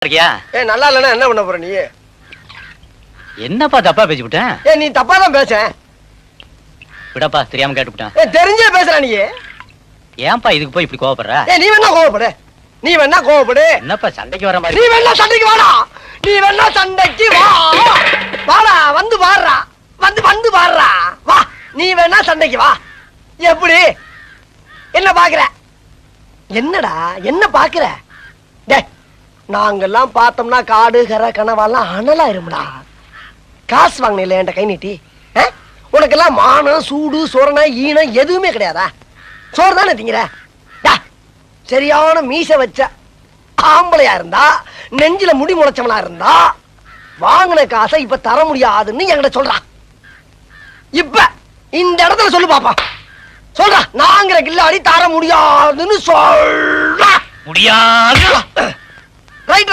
இருக்கியா? நல்லா இல்லைன்னா என்ன பண்ண போற நீ? என்னப்பா தப்பா பேசிவிட்டேன்? நீ தப்பா தான் பேச. விடப்பா, தெரியாம கேட்டுவிட்டேன். தெரிஞ்சே பேசுற நீ. ஏன்பா இதுக்கு போய் இப்படி கோவப்படுற? நீ வேணா கோவப்படு, நீ வேணா கோவப்படு. என்னப்பா சண்டைக்கு வர மாதிரி? நீ வேணா சண்டைக்கு வாடா, நீ வேணா சண்டைக்கு வா. வாடா, வந்து பாடுறா, வந்து பாடுறா, வா. நீ வேணா சண்டைக்கு வா. எப்படி? என்ன பாக்குற? என்னடா என்ன பாக்குற? நாங்கெல்லாம் பார்த்தோம்னா காடு கரை கனவாலாம் அனலா இருமுடா. காசு வாங்கின என்கிட்ட கை நீட்டி. உனக்கெல்லாம் மானம் சூடு சொரணை ஈனம் எதுவுமே கிடையாதா? சோறு தானே திங்கிற? சரியான மீச வச்ச ஆம்பளையா இருந்தா, நெஞ்சில முடி முளைச்சவனா இருந்தா, வாங்கின காசை இப்ப தர முடியாதுன்னு என்கிட்ட சொல்றான். இப்ப இந்த இடத்துல சொல்லு பாப்பா, சொல்றா. நாங்கிற கில்லாடி தர முடியாதுன்னு சொல்ற. முடியாது. ரைட்.